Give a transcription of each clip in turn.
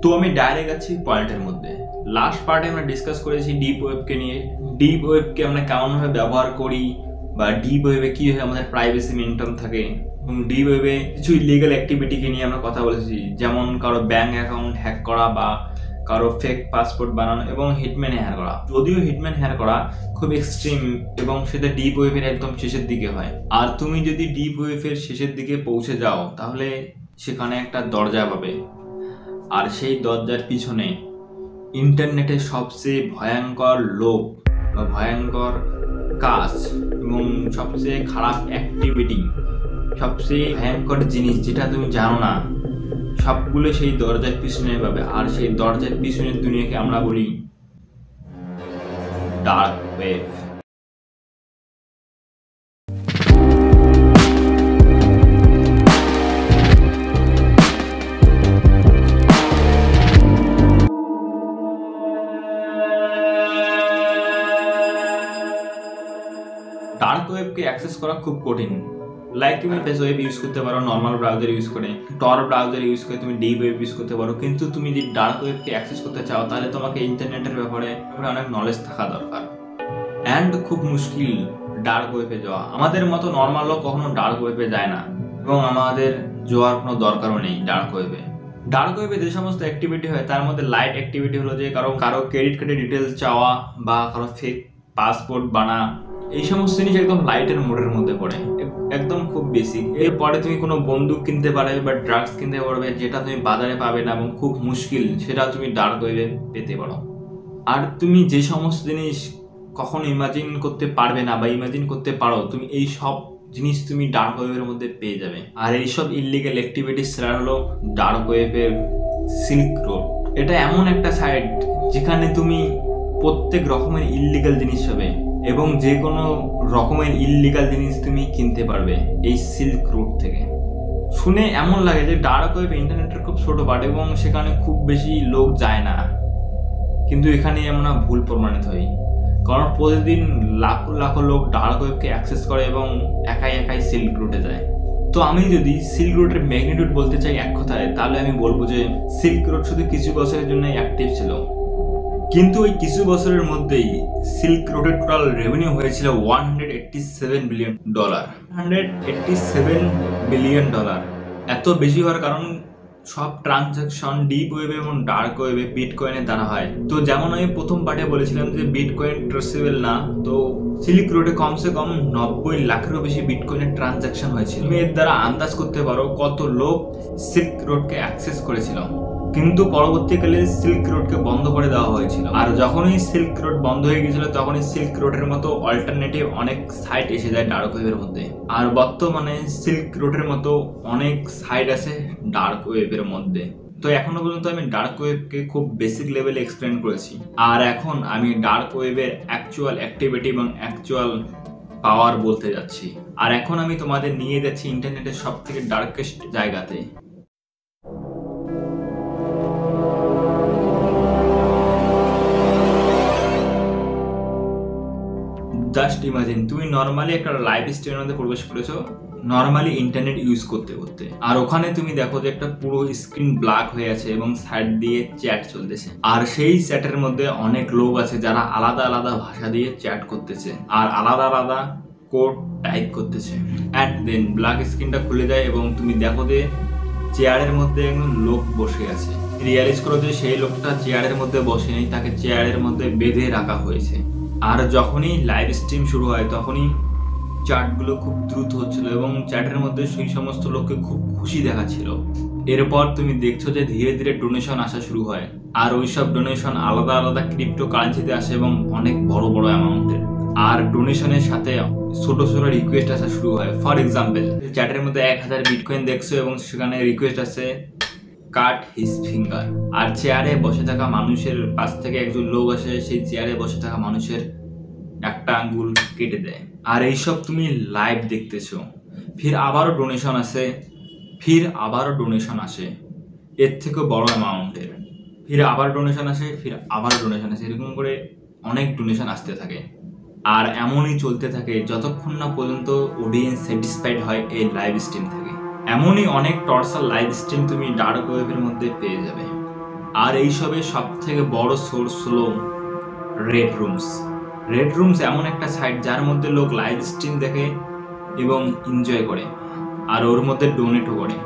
তো আমি ডাইরেক্ট আছি পয়েন্টের মধ্যে। লাস্ট পার্টে আমরা ডিসকাস করেছি ডিপ ওয়েবকে নিয়ে, ডিপ ওয়েবকে আমরা কেমনভাবে ব্যবহার করি বা ডিপ ওয়েবে কীভাবে আমাদের প্রাইভেসি মেনটেন থাকে, এবং ডিপ ওয়েবে কিছু ইলিগাল অ্যাক্টিভিটিকে নিয়ে আমরা কথা বলেছি, যেমন কারো ব্যাঙ্ক অ্যাকাউন্ট হ্যাক করা বা কারো ফেক পাসপোর্ট বানানো এবং হিটম্যান হ্যার করা। যদিও হিটম্যান হ্যার করা খুব এক্সট্রিম এবং সেটা ডিপ ওয়েবের একদম শেষের দিকে হয়। আর তুমি যদি ডিপ ওয়েবের শেষের দিকে পৌঁছে যাও তাহলে সেখানে একটা দরজা পাবে, আর সেই দরজার পিছনে ইন্টারনেটের সবচেয়ে ভয়ঙ্কর লোক বা ভয়ঙ্কর কাজ এবং সবচেয়ে খারাপ অ্যাক্টিভিটি, সবচেয়ে ভয়ঙ্কর জিনিস যেটা তুমি জানো না, সবগুলো সেই দরজার পিছনে পাবে। আর সেই দরজার পিছনের দুনিয়াকে আমরা বলি ডার্ক ওয়েব। ডার্ক ওয়েবকে অ্যাক্সেস করা খুব কঠিন। লাইক তুমি ফেস ওয়েব ইউজ করতে পারো, নর্মাল ব্রাউজার ইউজ করে, টর ব্রাউজার ইউজ করে তুমি ডিপ ওয়েব ইউজ করতে পারো, কিন্তু তুমি যদি ডার্ক ওয়েবকে অ্যাক্সেস করতে চাও তাহলে তোমাকে ইন্টারনেটের ব্যাপারে অনেক নলেজ থাকা দরকার। অ্যান্ড খুব মুশকিল ডার্ক ওয়েবে যাওয়া। আমাদের মতো নর্মাল লোক কখনো ডার্ক ওয়েবে যায় না এবং আমাদের যাওয়ার কোনো দরকারও নেই ডার্ক ওয়েবে। ডার্ক ওয়েবে যে সমস্ত অ্যাক্টিভিটি হয় তার মধ্যে লাইট অ্যাক্টিভিটি হলো যে কারো ক্রেডিট কার্ডের ডিটেলস চাওয়া বা কারো ফেক পাসপোর্ট বানা, এই সমস্ত জিনিস একদম লাইটের মোডের মধ্যে পড়ে, একদম খুব বেসিক। এরপরে তুমি কোনো বন্দুক কিনতে পারবে বা ড্রাগস কিনতে পারবে যেটা তুমি বাজারে পাবে না এবং খুব মুশকিল, সেটা তুমি ডার্ক ওয়েবে পেতে পারো। আর তুমি যে সমস্ত জিনিস কখনো ইমাজিন করতে পারবে না বা ইমাজিন করতে পারো, তুমি এই সব জিনিস তুমি ডার্ক ওয়েবের মধ্যে পেয়ে যাবে। আর এইসব ইলিগাল অ্যাক্টিভিটিস সেটা হলো ডার্ক ওয়েবের সিল্ক রোড। এটা এমন একটা সাইট যেখানে তুমি প্রত্যেক রকমের ইলিগাল জিনিস পাবে এবং যে কোনো রকমের ইললিগাল জিনিস তুমি কিনতে পারবে এই সিল্ক রুট থেকে। শুনে এমন লাগে যে ডার্ক ওয়েব ইন্টারনেটের খুব ছোট পার্ট এবং সেখানে খুব বেশি লোক যায় না, কিন্তু এখানে আমরা ভুল প্রমাণিত হই, কারণ প্রতিদিন লাখো লাখো লোক ডার্ক ওয়েবকে অ্যাক্সেস করে এবং একাই একাই সিল্ক রুটে যায়। তো আমি যদি সিল্ক রুটের ম্যাগনিটিউড বলতে চাই এক কথায়, তাহলে আমি বলবো যে সিল্ক রুট শুধু কিছু বছরের জন্য অ্যাক্টিভ ছিল, কিন্তু ওই কিছু বছরের মধ্যেই সিল্ক রোডের টোটাল রেভিনিউ হয়েছিল $187 বিলিয়ন। $187 বিলিয়ন। এত বেশি হওয়ার কারণ সব ট্রানজাকশন ডিপ ওয়েবে এবং ডার্ক ওয়েবে বিটকয়েনের দ্বারা হয়। তো যেমন আমি প্রথম পার্টে বলেছিলাম যে বিটকয়েন ট্রেসেবল না, তো সিল্ক রোডে কমসে কম 90 লাখেরও বেশি বিটকয়েনের ট্রানজাকশন হয়েছিল। তুমি এর দ্বারা আন্দাজ করতে পারো কত লোক সিল্ক রোডকে অ্যাক্সেস করেছিল। কিন্তু পরবর্তীকালে সিল্ক রোডকে বন্ধ করে দেওয়া হয়েছিল, আর যখনই সিল্ক রোড বন্ধ হয়ে গিয়েছিল তখনই সিল্ক রোডের মতো অল্টারনেটিভ অনেক সাইট এসে যায় ডার্ক ওয়েবের মধ্যে। আর বর্তমানে সিল্ক রোডের মতো অনেক সাইট আছে ডার্ক ওয়েবের মধ্যে। তো এখনো পর্যন্ত আমি ডার্ক ওয়েবকে খুব বেসিক লেভেলে এক্সপ্লেন করেছি, আর এখন আমি ডার্ক ওয়েবের অ্যাকচুয়াল অ্যাক্টিভিটি এবং অ্যাকচুয়াল পাওয়ার বলতে যাচ্ছি। আর এখন আমি তোমাদের নিয়ে যাচ্ছি ইন্টারনেটের সব থেকে ডার্কেস্ট জায়গাতে। জাস্ট ইমাজিন তুমি নর্মালি একটা লাইভ স্ট্রিমের মধ্যে প্রবেশ করেছো, নর্মালি ইন্টারনেট ইউজ করতে করতে, আর ওখানে তুমি দেখো যে একটা পুরো স্ক্রিন ব্ল্যাক হয়ে আছে এবং সাইড দিয়ে চ্যাট চলতেছে, আর সেই চ্যাটের মধ্যে অনেক লোক আছে যারা আলাদা আলাদা ভাষা দিয়ে চ্যাট করতেছে আর আলাদা আলাদা কোড টাইপ করতেছে। অ্যাট দেন ব্ল্যাক স্ক্রিনটা খুলে যায় এবং তুমি দেখো যে চেয়ারের মধ্যে একজন লোক বসে আছে। রিয়ালাইজ করো যে সেই লোকটা চেয়ারের মধ্যে বসে নেই, তাকে চেয়ারের মধ্যে বেঁধে রাখা হয়েছে। আর যখনই লাইভ স্ট্রিম শুরু হয় তখনই চ্যাটগুলো খুব দ্রুত হচ্ছিল এবং চ্যাটের মধ্যে সেই সমস্ত লোককে খুব খুশি দেখাচ্ছিল। এরপর তুমি দেখছো যে ধীরে ধীরে ডোনেশন আসা শুরু হয়, আর ওইসব ডোনেশন আলাদা আলাদা ক্রিপ্টো কারেন্সিতে আসে এবং অনেক বড় বড় অ্যামাউন্টের। আর ডোনেশনের সাথে ছোট ছোট রিকোয়েস্ট আসা শুরু হয়। ফর এক্সাম্পল, চ্যাটের মধ্যে 1000 বিটকয়েন দেখছো এবং সেখানে রিকোয়েস্ট আছে কাট হিজ ফিঙ্গার, আর চেয়ারে বসে থাকা মানুষের পাশ থেকে একজন লোক আসে, সেই চেয়ারে বসে থাকা মানুষের একটা আঙ্গুল কেটে দেয়। আর এইসব তুমি লাইভ দেখতেছো। ফির আবারও ডোনেশন আসে, ফির আবারও ডোনেশন আসে এর থেকেও বড় অ্যামাউন্টের, ফির আবার ডোনেশন আসে, ফির আবারও ডোনেশন আসে, এরকম করে অনেক ডোনেশন আসতে থাকে। আর এমনই চলতে থাকে যতক্ষণ না পর্যন্ত অডিয়েন্স স্যাটিসফাইড হয় এই লাইভ স্ট্রিম থেকে। এমনই অনেক টর্চার লাইভ স্ট্রিম তুমি ডার্ক ওয়েবের মধ্যে পেয়ে যাবে। আর এইসবের সব থেকে বড় সোর্স হলো রেড রুমস এমন একটা সাইট যার মধ্যে লোক লাইভ স্ট্রিম দেখে এবং এনজয় করে, আর ওর মধ্যে ডোনেটও করে।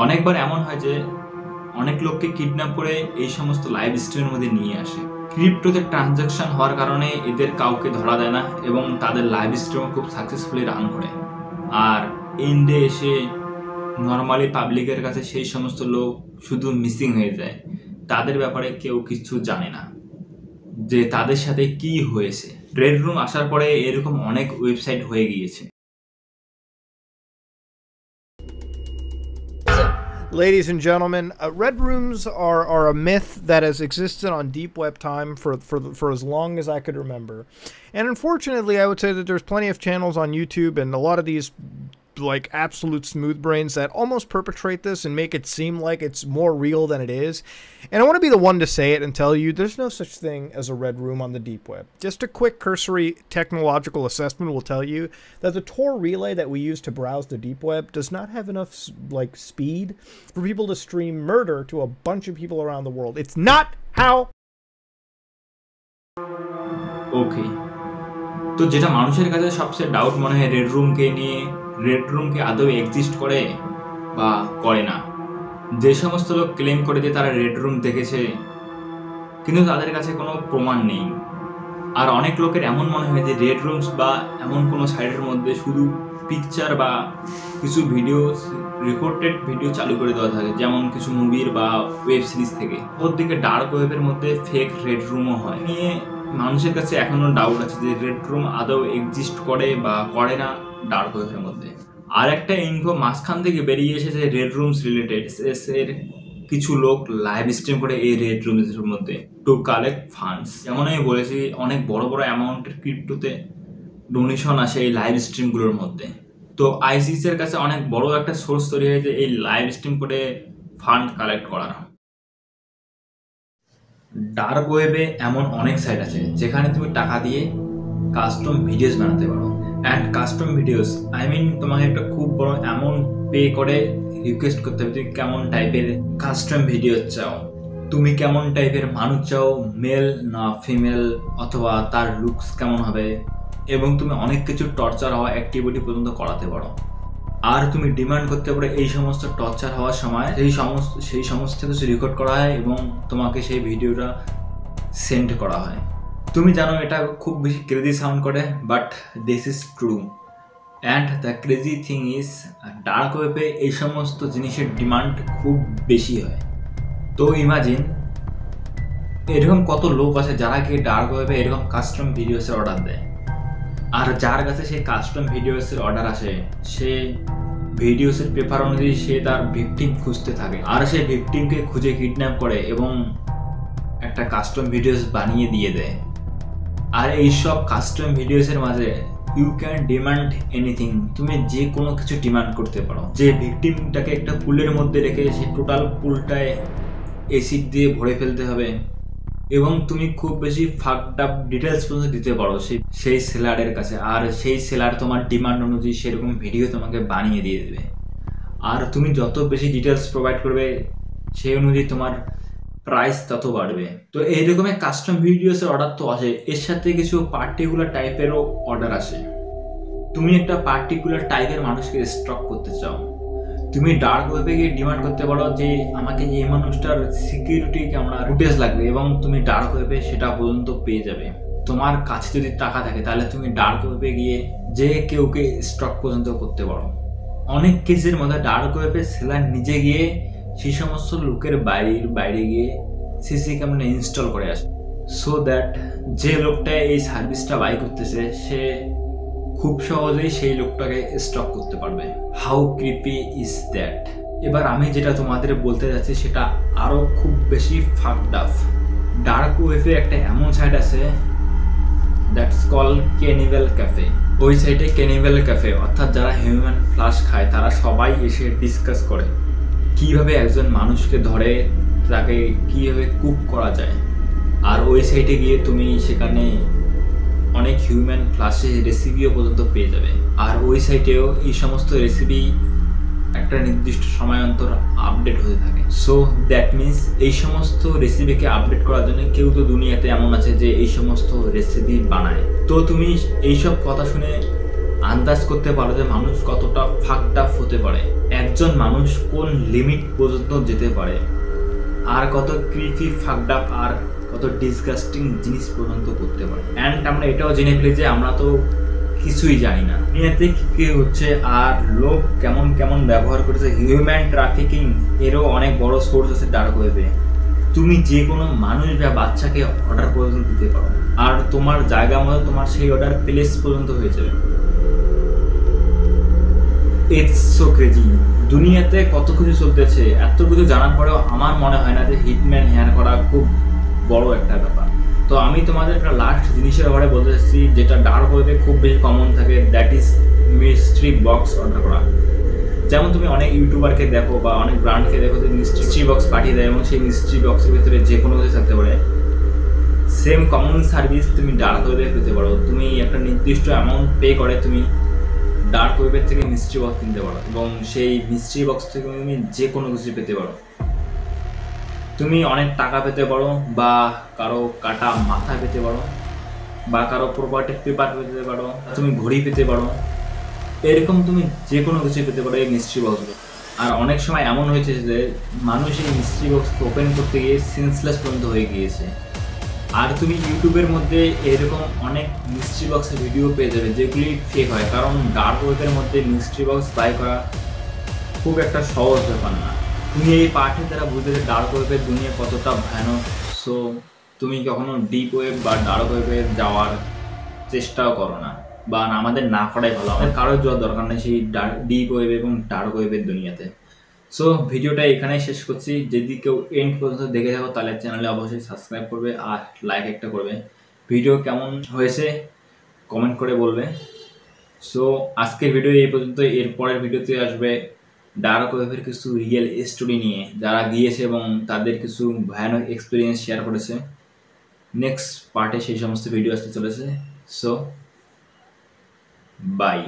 অনেকবার এমন হয় যে অনেক লোককে কিডন্যাপ করে এই সমস্ত লাইভ স্ট্রিমের মধ্যে নিয়ে আসে। ক্রিপ্টোতে ট্রানজাকশন হওয়ার কারণে এদের কাউকে ধরা দেয় না এবং তাদের লাইভ স্ট্রিমও খুব সাকসেসফুলি রান করে। আর এন্ডে এসে নর্মালি পাবলিকের কাছে সেই সমস্ত লোক শুধু মিসিং হয়ে যায়, তাদের ব্যাপারে কেউ কিছু জানে না যে তাদের সাথে কি হয়েছে। রেড রুম আসার পরে এরকম অনেক ওয়েবসাইট হয়ে গিয়েছে। Ladies and gentlemen, red rooms are a myth that has existed on deep web time for as long as I could remember. And unfortunately, I would say that there's plenty of channels on YouTube and a lot of these like absolute smooth brains that almost perpetrate this and make it seem like it's more real than it is. And I want to be the one to say it and tell you there's no such thing as a red room on the deep web. Just a quick cursory technological assessment will tell you that the Tor relay that we use to browse the deep web does not have enough like speed for people to stream murder to a bunch of people around the world. It's not how. Okay. তো যেটা মানুষের কাছে সবচেয়ে doubt মনে হয় red রুমকে আদৌ exist করে বা করে না। যে সমস্ত লোক ক্লেম করে যে তারা রেড রুম দেখেছে কিন্তু তাদের কাছে কোনো প্রমাণ নেই। আর অনেক লোকের এমন মনে হয় যে রেড রুমস বা এমন কোনো সাইটের মধ্যে শুধু পিকচার বা কিছু ভিডিও রেকর্ডেড ভিডিও চালু করে দেওয়া থাকে, যেমন কিছু মুভির বা ওয়েব সিরিজ থেকে। ওর দিকে ডার্ক ওয়েবের মধ্যে ফেক রেড রুমও হয়। নিয়ে মানুষের কাছে এখনো ডাউট আছে যে রেড রুম আদৌ এক্সিস্ট করে বা করে না ডার্ক ওয়েবের মধ্যে। আর একটা ইনফো মাঝখান থেকে বেরিয়ে এসেছে রেড রুমস রিলেটেড এর কিছু লোক লাইভ স্ট্রিম করে এই রেড রুমসের মধ্যে টু কালেক্ট ফান্ডস। যেমন আমি বলেছি, অনেক বড় বড় অ্যামাউন্টের ক্রিপ্টোতে ডোনেশন আসে এই লাইভ স্ট্রিমগুলোর মধ্যে। তো আইসিসি এর কাছে অনেক বড় একটা সোর্স তৈরি হয়েছে এই লাইভ স্ট্রিম করে ফান্ড কালেক্ট করার। ডার্ক ওয়েবে এমন অনেক সাইট আছে যেখানে তুমি টাকা দিয়ে কাস্টম ভিডিওস বানাতে পারো। অ্যান্ড কাস্টম ভিডিওস তোমাকে একটা খুব বড় অ্যামাউন্ট পে করে রিকোয়েস্ট করতে হবে তুমি কেমন টাইপের কাস্টম ভিডিও চাও, তুমি কেমন টাইপের মানুষ চাও, মেল না ফিমেল, অথবা তার লুকস কেমন হবে, এবং তুমি অনেক কিছু টর্চার হওয়া অ্যাক্টিভিটি পর্যন্ত করাতে পারো। আর তুমি ডিমান্ড করতে পারো এই সমস্ত টর্চার হওয়ার সময় সেই সমস্ত কিছু রেকর্ড করা হয় এবং তোমাকে সেই ভিডিওটা সেন্ড করা হয়। তুমি জানো এটা খুব বেশি ক্রেজি সাউন্ড করে, but this is true. And the crazy thing is dark ওয়েবে এই সমস্ত জিনিসের ডিমান্ড খুব বেশি হয়। তো ইমাজিন এরকম কত লোক আছে যারা কি ডার্ক ওয়েবে এরকম কাস্টম ভিডিওসের অর্ডার দেয়, আর যার কাছে সেই কাস্টম ভিডিওসের অর্ডার আসে সে ভিডিওসের পেপার অনুযায়ী সে তার ভিকটিম খুঁজতে থাকে, আর সেই ভিকটিমকে খুঁজে কিডন্যাপ করে এবং একটা কাস্টম ভিডিওস বানিয়ে দিয়ে দেয়। আর এইসব কাস্টম ভিডিওসের মাঝে ইউ ক্যান ডিমান্ড এনিথিং, তুমি যে কোনো কিছু ডিমান্ড করতে পারো। যে ভিকটিমটাকে একটা পুলের মধ্যে রেখে সেই টোটাল পুলটায় অ্যাসিড দিয়ে ভরে ফেলতে হবে, এবং তুমি খুব বেশি ফাকড আপ ডিটেলস পর্যন্ত দিতে পারো সেই সেলারের কাছে, আর সেই সেলার তোমার ডিমান্ড অনুযায়ী সেরকম ভিডিও তোমাকে বানিয়ে দিয়ে দেবে। আর তুমি যত বেশি ডিটেলস প্রোভাইড করবে সেই অনুযায়ী তোমার প্রাইস তত বাড়বে। তো এইরকমের কাস্টম ভিডিওসের অর্ডার তো আসে, এর সাথে কিছু পার্টিকুলার টাইপেরও অর্ডার আসে। তুমি একটা পার্টিকুলার টাইপের মানুষকে স্টক করতে চাও, তুমি ডার্ক ওয়েবে গিয়ে ডিমান্ড করতে পারো যে আমাকে এই মানুষটার সিকিউরিটি ক্যামেরা ফুটেজ লাগবে, এবং তুমি ডার্ক ওয়েবে সেটা পর্যন্ত পেয়ে যাবে। তোমার কাছে যদি টাকা থাকে তাহলে তুমি ডার্ক ওয়েবে গিয়ে যে কেউকে স্টক পর্যন্ত করতে পারো। অনেক কেসের মধ্যে ডার্ক ওয়েবে সেলার নিজে গিয়ে সেই সমস্ত লোকের বাইরে গিয়ে সিসি ক্যামেরা ইনস্টল করে আসে, সো দ্যাট যে লোকটা এই সার্ভিসটা বাই করতেছে সে খুব সহজেই সেই লোকটাকে স্টক করতে পারবে। How creepy is that? এবার আমি যেটা তোমাদের বলতে যাচ্ছি সেটা আরও খুব বেশি ফাকড আপ। ডার্ক ওয়েবে একটা এমন সাইট আছে দ্যাটস কল ক্যানিভেল ক্যাফে। ওই সাইটে ক্যানিভেল ক্যাফে অর্থাৎ যারা হিউম্যান ফ্লাশ খায় তারা সবাই এসে ডিসকাস করে কিভাবে একজন মানুষকে ধরে তাকে কিভাবে কুক করা যায়। আর ওই সাইটে গিয়ে তুমি সেখানে অনেক হিউম্যান ফ্লাশে রেসিপিও পর্যন্ত পেয়ে যাবে। আর ওই সাইটেও এই সমস্ত রেসিপি একটা নির্দিষ্ট সময় অন্তর আপডেট হতে থাকে। সো দ্যাট মিনস এই সমস্ত রেসিপিকে আপডেট করার জন্য কেউ তো দুনিয়াতে এমন আছে যে এই সমস্ত রেসিপি বানায়। তো তুমি এইসব কথা শুনে আন্দাজ করতে পারো যে মানুষ কতটা ফাকড আপ হতে পারে, একজন মানুষ কোন লিমিট পর্যন্ত যেতে পারে, আর কত ক্রিপি ফাকড আপ আর কত ডিসগাস্টিং জিনিস পর্যন্ত করতে পারে। অ্যান্ড আমরা এটাও জেনে ফেলি যে আমরা তো কিছুই জানি না দুনিয়াতে কি হচ্ছে, আর লোক কেমন কেমন ব্যবহার করেছে। হিউম্যান ট্রাফিকিং এরও অনেক বড় সোর্স আছে ডার্ক ওয়েবে। তুমি যে কোনো মানুষ বা বাচ্চাকে অর্ডার পর্যন্ত দিতে পারো, আর তোমার জায়গা মতো তোমার সেই অর্ডার প্লেস পর্যন্ত হয়ে যাবে। It's so crazy. দুনিয়াতে কত কিছু চলতেছে, এত কিছু জানার পরেও আমার মনে হয় না যে হিটম্যান হেয়ার করা খুব বড় একটা ব্যাপার। তো আমি তোমাদের একটা লাস্ট জিনিসের ব্যাপারে বলতে চাচ্ছি, যেটা ডার্ক ওয়েবে খুব বেশি কমন থাকে, that is mystery box order করা। যেমন তুমি অনেক ইউটিউবারকে দেখো বা অনেক ব্র্যান্ডকে দেখো যে মিস্ট্রি বক্স পাঠিয়ে দেয় এবং সেই মিস্ট্রি বক্সের ভিতরে যে কোনো কিছু থাকতে পারে। সেম কমন সার্ভিস তুমি ডার্ক ওয়েবে পেতে পারো। তুমি একটা নির্দিষ্ট অ্যামাউন্ট পে করে তুমি ডার্ক ওয়েবের থেকে মিস্ট্রি বক্স কিনতে পারো এবং সেই মিস্ট্রি বক্স থেকে তুমি যে কোনো কিছু পেতে পারো। তুমি অনেক টাকা পেতে পারো, বা কারো কাটা মাথা পেতে পারো, বা কারো প্রপার্টি পেপার পেতে পারো, তুমি ঘড়ি পেতে পারো, এরকম তুমি যে কোনো কিছু পেতে পারো এই মিস্ট্রি বক্সগুলো। আর অনেক সময় এমন হয়েছে যে মানুষ এই মিস্ট্রি বক্স ওপেন করতে গিয়ে সেন্সলেস পর্যন্ত হয়ে গিয়েছে। আর তুমি ইউটিউবের মধ্যে এরকম অনেক মিস্ট্রি বক্সের ভিডিও পেয়ে যাবে যেগুলি ফেক হয়, কারণ ডার্ক ওয়েবের মধ্যে মিস্ট্রি বক্স বাই করা খুব একটা সহজ ব্যাপার না। তুমি এই পাঠের দ্বারা বুঝতে যে ডার্ক ওয়েবের দুনিয়া কতটা ভয়ানক। সো তুমি কখনো ডিপ ওয়েব বা ডার্ক ওয়েবে যাওয়ার চেষ্টাও করো না, বা আমাদের না করাই ভালো। আমাদের কারোর যাওয়ার দরকার নেই সেই ডিপ ওয়েব এবং ডার্ক ওয়েবের দুনিয়াতে। সো ভিডিওটা এখানেই শেষ করছি। যদি কেউ এন্ড পর্যন্ত দেখে থাকো তাহলে চ্যানেলে অবশ্যই সাবস্ক্রাইব করবে আর লাইক একটা করবে। ভিডিও কেমন হয়েছে কমেন্ট করে বলবে। সো আজকের ভিডিও এই পর্যন্ত। এর পরের ভিডিওতে আসবে ডার্ক ওয়েবের কিছু রিয়েল স্টোরি নিয়ে, যারা গিয়েছে এবং তাদের কিছু ভয়ানক এক্সপিরিয়েন্স শেয়ার করেছে। নেক্সট পার্টে সেই সমস্ত ভিডিও আসতে চলেছে। So by.